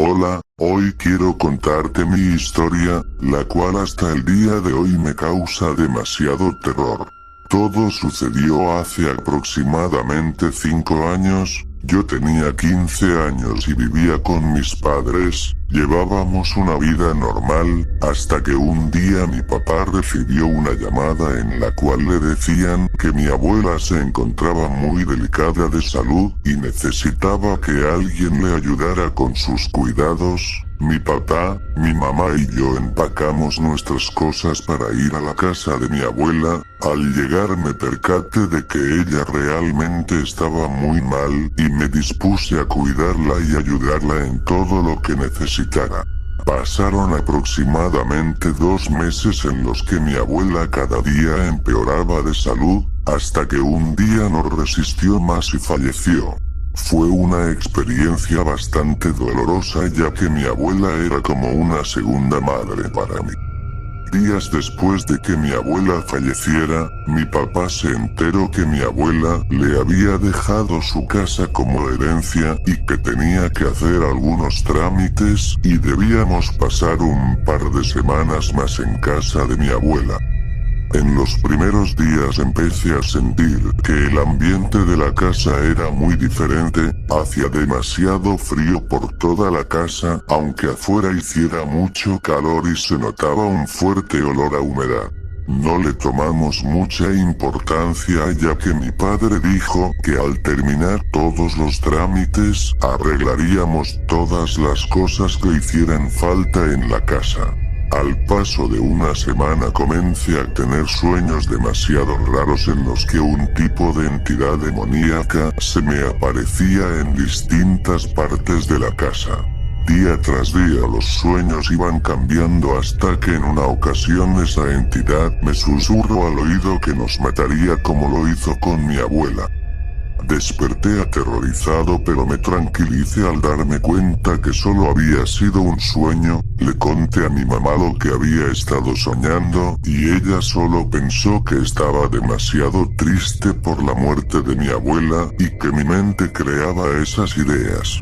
Hola, hoy quiero contarte mi historia, la cual hasta el día de hoy me causa demasiado terror. Todo sucedió hace aproximadamente 5 años, yo tenía 15 años y vivía con mis padres, llevábamos una vida normal, hasta que un día mi papá recibió una llamada en la cual le decían que mi abuela se encontraba muy delicada de salud y necesitaba que alguien le ayudara con sus cuidados. Mi papá, mi mamá y yo empacamos nuestras cosas para ir a la casa de mi abuela. Al llegar me percaté de que ella realmente estaba muy mal y me dispuse a cuidarla y ayudarla en todo lo que necesitara. Pasaron aproximadamente 2 meses en los que mi abuela cada día empeoraba de salud, hasta que un día no resistió más y falleció. Fue una experiencia bastante dolorosa ya que mi abuela era como una segunda madre para mí. Días después de que mi abuela falleciera, mi papá se enteró que mi abuela le había dejado su casa como herencia y que tenía que hacer algunos trámites y debíamos pasar un par de semanas más en casa de mi abuela. En los primeros días empecé a sentir que el ambiente de la casa era muy diferente, hacía demasiado frío por toda la casa, aunque afuera hiciera mucho calor y se notaba un fuerte olor a humedad. No le tomamos mucha importancia ya que mi padre dijo que al terminar todos los trámites, arreglaríamos todas las cosas que hicieran falta en la casa. Al paso de una semana comencé a tener sueños demasiado raros en los que un tipo de entidad demoníaca se me aparecía en distintas partes de la casa. Día tras día los sueños iban cambiando hasta que en una ocasión esa entidad me susurró al oído que nos mataría como lo hizo con mi abuela. Desperté aterrorizado pero me tranquilicé al darme cuenta que solo había sido un sueño. Le conté a mi mamá lo que había estado soñando y ella solo pensó que estaba demasiado triste por la muerte de mi abuela y que mi mente creaba esas ideas.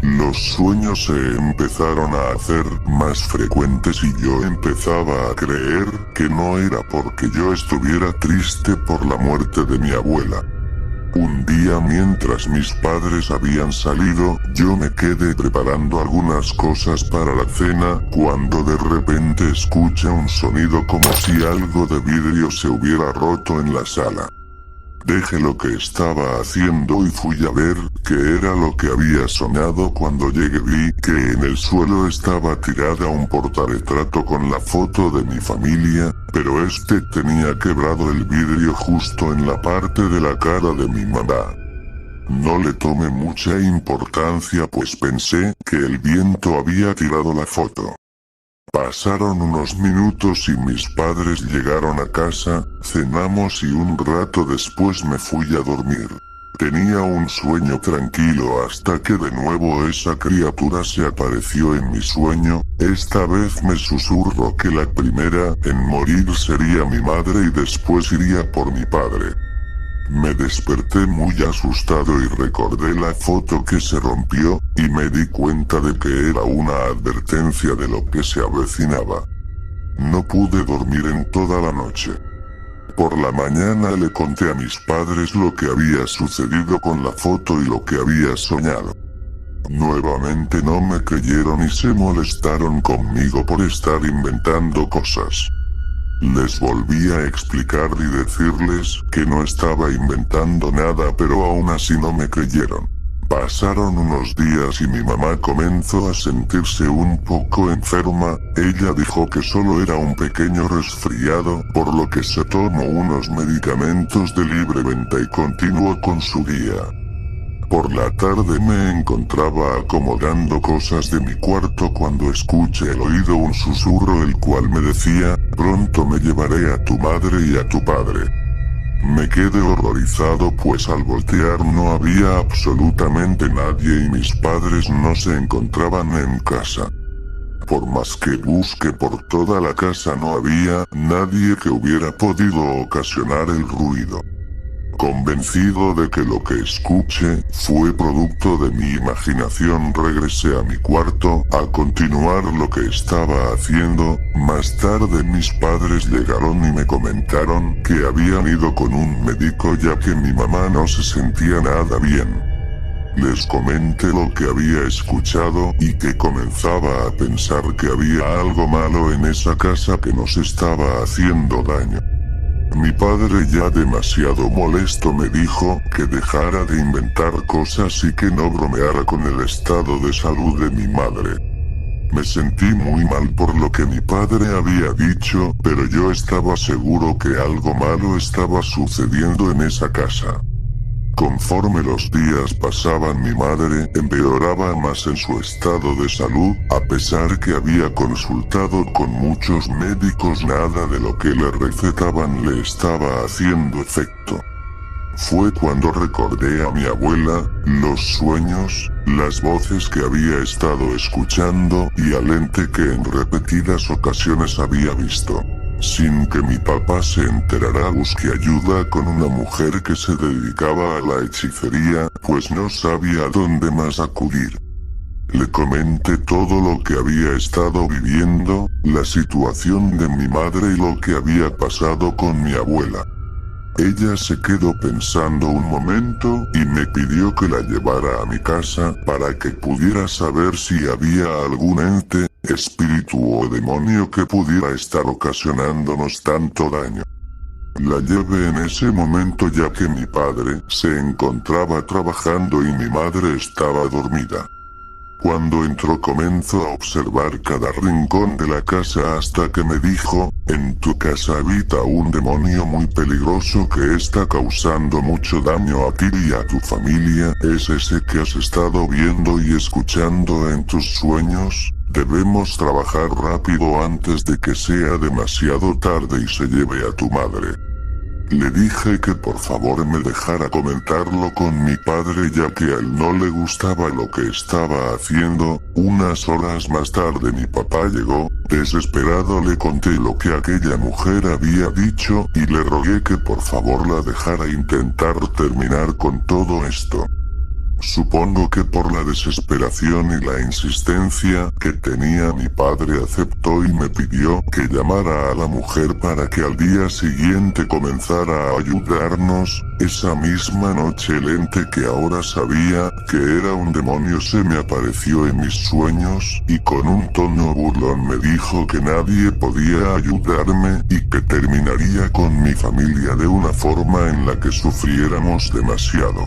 Los sueños se empezaron a hacer más frecuentes y yo empezaba a creer que no era porque yo estuviera triste por la muerte de mi abuela. Un día mientras mis padres habían salido, yo me quedé preparando algunas cosas para la cena, cuando de repente escuché un sonido como si algo de vidrio se hubiera roto en la sala. Dejé lo que estaba haciendo y fui a ver qué era lo que había soñado. Cuando llegué vi que en el suelo estaba tirada un portarretrato con la foto de mi familia, pero este tenía quebrado el vidrio justo en la parte de la cara de mi mamá. No le tomé mucha importancia pues pensé que el viento había tirado la foto. Pasaron unos minutos y mis padres llegaron a casa, cenamos y un rato después me fui a dormir. Tenía un sueño tranquilo hasta que de nuevo esa criatura se apareció en mi sueño. Esta vez me susurró que la primera en morir sería mi madre y después iría por mi padre. Me desperté muy asustado y recordé la foto que se rompió, y me di cuenta de que era una advertencia de lo que se avecinaba. No pude dormir en toda la noche. Por la mañana le conté a mis padres lo que había sucedido con la foto y lo que había soñado. Nuevamente no me creyeron y se molestaron conmigo por estar inventando cosas. Les volví a explicar y decirles que no estaba inventando nada, pero aún así no me creyeron. Pasaron unos días y mi mamá comenzó a sentirse un poco enferma. Ella dijo que solo era un pequeño resfriado, por lo que se tomó unos medicamentos de libre venta y continuó con su día. Por la tarde me encontraba acomodando cosas de mi cuarto cuando escuché al oído un susurro el cual me decía: pronto me llevaré a tu madre y a tu padre. Me quedé horrorizado pues al voltear no había absolutamente nadie y mis padres no se encontraban en casa. Por más que busque por toda la casa no había nadie que hubiera podido ocasionar el ruido. Convencido de que lo que escuché fue producto de mi imaginación, regresé a mi cuarto a continuar lo que estaba haciendo. Más tarde mis padres llegaron y me comentaron que habían ido con un médico ya que mi mamá no se sentía nada bien. Les comenté lo que había escuchado y que comenzaba a pensar que había algo malo en esa casa que nos estaba haciendo daño. Mi padre, ya demasiado molesto, me dijo que dejara de inventar cosas y que no bromeara con el estado de salud de mi madre. Me sentí muy mal por lo que mi padre había dicho, pero yo estaba seguro que algo malo estaba sucediendo en esa casa. Conforme los días pasaban, mi madre empeoraba más en su estado de salud, a pesar que había consultado con muchos médicos, nada de lo que le recetaban le estaba haciendo efecto. Fue cuando recordé a mi abuela, los sueños, las voces que había estado escuchando y al ente que en repetidas ocasiones había visto. Sin que mi papá se enterara, busqué ayuda con una mujer que se dedicaba a la hechicería, pues no sabía a dónde más acudir. Le comenté todo lo que había estado viviendo, la situación de mi madre y lo que había pasado con mi abuela. Ella se quedó pensando un momento y me pidió que la llevara a mi casa para que pudiera saber si había algún ente, espíritu o demonio que pudiera estar ocasionándonos tanto daño. La llevé en ese momento ya que mi padre se encontraba trabajando y mi madre estaba dormida. Cuando entró comenzó a observar cada rincón de la casa hasta que me dijo: en tu casa habita un demonio muy peligroso que está causando mucho daño a ti y a tu familia. ¿Es ese que has estado viendo y escuchando en tus sueños? Debemos trabajar rápido antes de que sea demasiado tarde y se lleve a tu madre. Le dije que por favor me dejara comentarlo con mi padre ya que a él no le gustaba lo que estaba haciendo. Unas horas más tarde mi papá llegó. Desesperado le conté lo que aquella mujer había dicho y le rogué que por favor la dejara intentar terminar con todo esto. Supongo que por la desesperación y la insistencia que tenía mi padre aceptó y me pidió que llamara a la mujer para que al día siguiente comenzara a ayudarnos. Esa misma noche el ente que ahora sabía que era un demonio se me apareció en mis sueños y con un tono burlón me dijo que nadie podía ayudarme y que terminaría con mi familia de una forma en la que sufriéramos demasiado.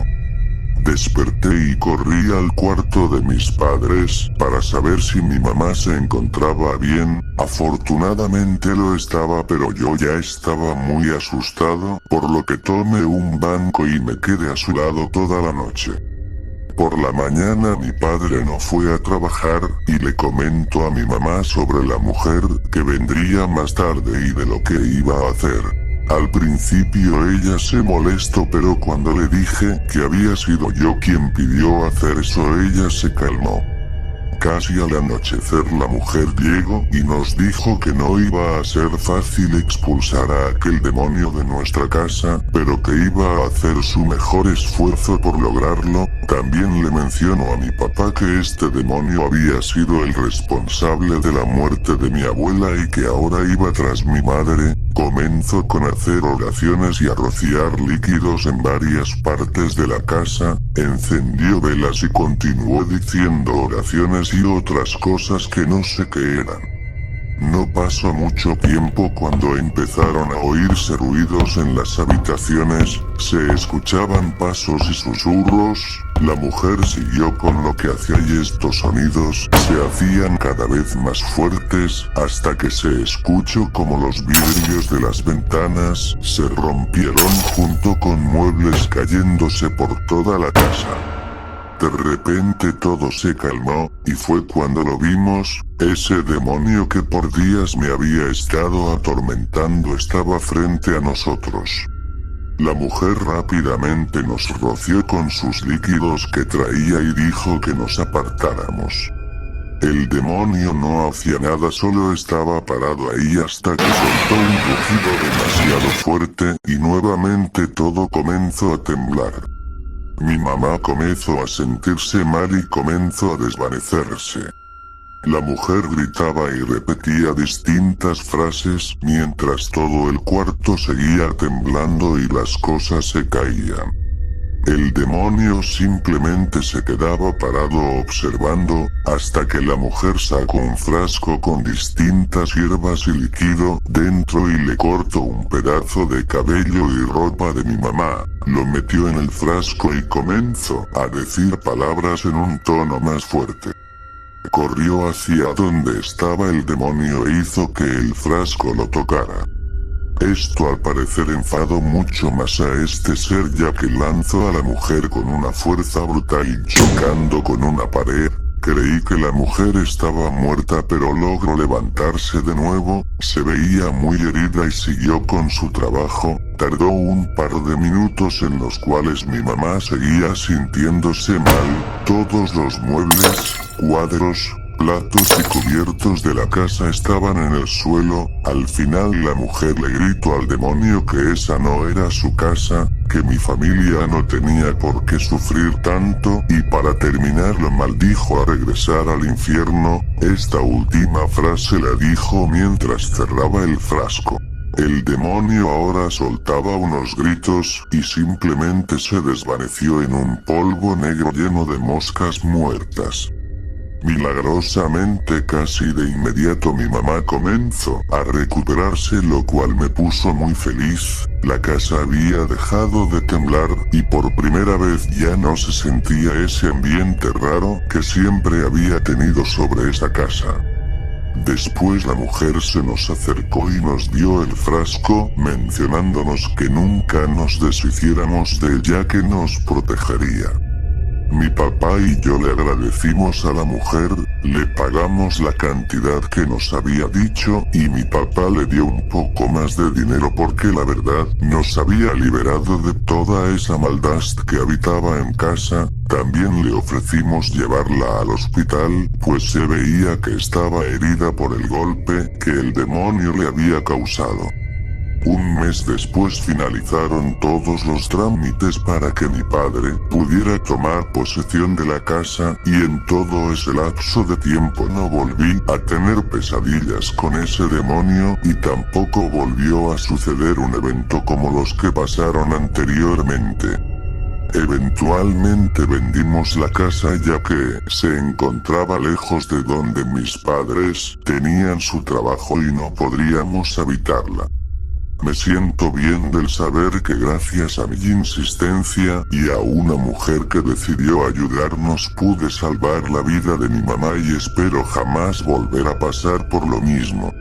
Desperté y corrí al cuarto de mis padres para saber si mi mamá se encontraba bien. Afortunadamente lo estaba, pero yo ya estaba muy asustado, por lo que tomé un banco y me quedé a su lado toda la noche. Por la mañana mi padre no fue a trabajar y le comentó a mi mamá sobre la mujer que vendría más tarde y de lo que iba a hacer. Al principio ella se molestó, pero cuando le dije que había sido yo quien pidió hacer eso, ella se calmó. Casi al anochecer la mujer llegó y nos dijo que no iba a ser fácil expulsar a aquel demonio de nuestra casa, pero que iba a hacer su mejor esfuerzo por lograrlo. También le mencionó a mi papá que este demonio había sido el responsable de la muerte de mi abuela y que ahora iba tras mi madre. Comenzó con hacer oraciones y a rociar líquidos en varias partes de la casa, encendió velas y continuó diciendo oraciones y otras cosas que no sé qué eran. No pasó mucho tiempo cuando empezaron a oírse ruidos en las habitaciones, se escuchaban pasos y susurros. La mujer siguió con lo que hacía y estos sonidos se hacían cada vez más fuertes hasta que se escuchó como los vidrios de las ventanas se rompieron junto con muebles cayéndose por toda la casa. De repente todo se calmó, y fue cuando lo vimos. Ese demonio que por días me había estado atormentando estaba frente a nosotros. La mujer rápidamente nos roció con sus líquidos que traía y dijo que nos apartáramos. El demonio no hacía nada, solo estaba parado ahí hasta que soltó un rugido demasiado fuerte y nuevamente todo comenzó a temblar. Mi mamá comenzó a sentirse mal y comenzó a desvanecerse. La mujer gritaba y repetía distintas frases mientras todo el cuarto seguía temblando y las cosas se caían. El demonio simplemente se quedaba parado observando, hasta que la mujer sacó un frasco con distintas hierbas y líquido dentro y le cortó un pedazo de cabello y ropa de mi mamá, lo metió en el frasco y comenzó a decir palabras en un tono más fuerte. Corrió hacia donde estaba el demonio e hizo que el frasco lo tocara. Esto al parecer enfadó mucho más a este ser, ya que lanzó a la mujer con una fuerza brutal y chocando con una pared. Creí que la mujer estaba muerta, pero logró levantarse de nuevo, se veía muy herida y siguió con su trabajo. Tardó un par de minutos en los cuales mi mamá seguía sintiéndose mal. Todos los muebles, cuadros, platos y cubiertos de la casa estaban en el suelo. Al final la mujer le gritó al demonio que esa no era su casa, que mi familia no tenía por qué sufrir tanto, y para terminar lo maldijo a regresar al infierno. Esta última frase la dijo mientras cerraba el frasco. El demonio ahora soltaba unos gritos y simplemente se desvaneció en un polvo negro lleno de moscas muertas. Milagrosamente casi de inmediato mi mamá comenzó a recuperarse, lo cual me puso muy feliz. La casa había dejado de temblar y por primera vez ya no se sentía ese ambiente raro que siempre había tenido sobre esa casa. Después la mujer se nos acercó y nos dio el frasco, mencionándonos que nunca nos deshiciéramos de él ya que nos protegería. Mi papá y yo le agradecimos a la mujer, le pagamos la cantidad que nos había dicho y mi papá le dio un poco más de dinero porque la verdad nos había liberado de toda esa maldad que habitaba en casa. También le ofrecimos llevarla al hospital, pues se veía que estaba herida por el golpe que el demonio le había causado. Un mes después finalizaron todos los trámites para que mi padre pudiera tomar posesión de la casa y en todo ese lapso de tiempo no volví a tener pesadillas con ese demonio y tampoco volvió a suceder un evento como los que pasaron anteriormente. Eventualmente vendimos la casa ya que se encontraba lejos de donde mis padres tenían su trabajo y no podríamos habitarla. Me siento bien del saber que gracias a mi insistencia y a una mujer que decidió ayudarnos pude salvar la vida de mi mamá y espero jamás volver a pasar por lo mismo.